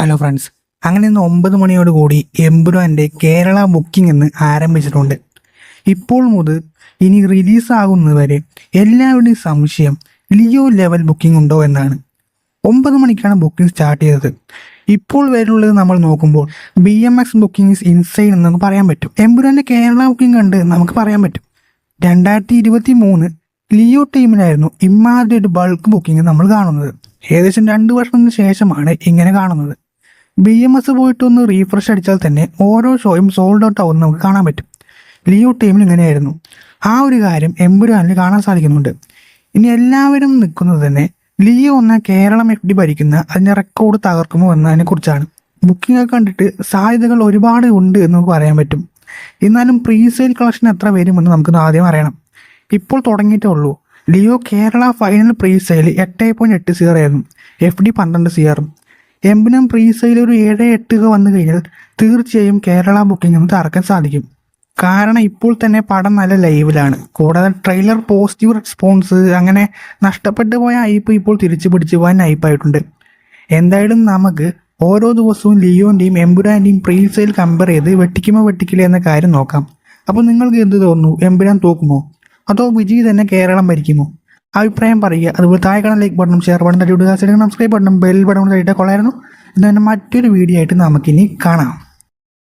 Hello friends, അങ്ങനെ ഇന്ന് 9 മണിയോടുകൂടി എമ്പുരാൻ്റെ കേരള ബുക്കിംഗ് എന്ന് ആരംഭിച്ചിട്ടുണ്ട്. ഇപ്പോൾ മുതൽ ഇനി റിലീസാകുന്നത് വരെ എല്ലാവരുടെയും സംശയം ലിയോ ലെവൽ ബുക്കിംഗ് ഉണ്ടോ എന്നാണ്. 9 മണിക്കാണ് ബുക്കിംഗ് സ്റ്റാർട്ട് ചെയ്തത്. ഇപ്പോൾ വരെയുള്ളത് നമ്മൾ നോക്കുമ്പോൾ BMX ബുക്കിംഗ് ഈസ് ഇൻസൈഡ് എന്ന് നമുക്ക് പറയാൻ പറ്റും. എമ്പുരാൻ്റെ കേരള ബുക്കിംഗ് കണ്ട് നമുക്ക് പറയാൻ പറ്റും 2023 ലിയോ ടീമിലായിരുന്നു ഇമ്മാതിരി ഒരു ബൾക്ക് ബുക്കിംഗ് നമ്മൾ കാണുന്നത്. ഏകദേശം 2 വർഷത്തിന് ശേഷമാണ് ഇങ്ങനെ കാണുന്നത്. BMS പോയിട്ടൊന്ന് റീഫ്രഷ് അടിച്ചാൽ തന്നെ ഓരോ ഷോയും സോൾഡ് ഔട്ട് ആവുമെന്ന് നമുക്ക് കാണാൻ പറ്റും. ലിയോ ടീമിൽ ഇങ്ങനെയായിരുന്നു. ആ ഒരു കാര്യം എമ്പുരാനിൽ കാണാൻ സാധിക്കുന്നുണ്ട്. ഇനി എല്ലാവരും നിൽക്കുന്നത് തന്നെ ലിയോ എന്ന കേരളം FD ഭരിക്കുന്ന അതിൻ്റെ റെക്കോർഡ് തകർക്കുമോ എന്നതിനെ കുറിച്ചാണ്. ബുക്കിംഗ് ഒക്കെ കണ്ടിട്ട് സാധ്യതകൾ ഒരുപാട് ഉണ്ട് എന്ന് നമുക്ക് പറയാൻ പറ്റും. എന്നാലും പ്രീസെയിൽ കളക്ഷൻ എത്ര വരുമെന്ന് നമുക്ക് ആദ്യം അറിയണം. ഇപ്പോൾ തുടങ്ങിയിട്ടേ ഉള്ളൂ. ലിയോ കേരള ഫൈനൽ പ്രീസെയിൽ 8.80 ആയിരുന്നു, FD 12 CR. എമ്പുരാൻ പ്രീസെയിൽ ഒരു 7-8 വന്നു കഴിഞ്ഞാൽ തീർച്ചയായും കേരള ബുക്കിംഗ് ഒന്ന് തറക്കാൻ സാധിക്കും. കാരണം ഇപ്പോൾ തന്നെ പടം നല്ല ലൈവിലാണ്. കൂടാതെ ട്രെയിലർ പോസിറ്റീവ് റെസ്പോൺസ്, അങ്ങനെ നഷ്ടപ്പെട്ടു പോയ ഹൈപ്പ് ഇപ്പോൾ തിരിച്ചു പിടിച്ചു പോകാൻ ഹൈപ്പായിട്ടുണ്ട്. എന്തായാലും നമുക്ക് ഓരോ ദിവസവും ലിയോൻ്റെയും എമ്പുരാൻ്റെയും പ്രീസെയിൽ കമ്പയർ ചെയ്ത് വെട്ടിക്കുമോ വെട്ടിക്കില്ല എന്ന കാര്യം നോക്കാം. അപ്പോൾ നിങ്ങൾക്ക് എന്ത് തോന്നുന്നു? എമ്പുരാൻ തോക്കുമോ അതോ വിജയ് തന്നെ കേരളം ഭരിക്കുമോ? അഭിപ്രായം പറയുക. അതുപോലെ താഴെ കാണാൻ ലൈക്ക് ബട്ടണും ഷെയർ ബട്ടൺ തട്ടി വിടുക, സബ്സ്ക്രൈബ് ബട്ടണും ബെൽ ബട്ടണും തട്ടിയിട്ട് കൊള്ളായിരുന്നു. ഇന്ന് തന്നെ മറ്റൊരു വീഡിയോ ആയിട്ട് നമുക്കിനി കാണാം.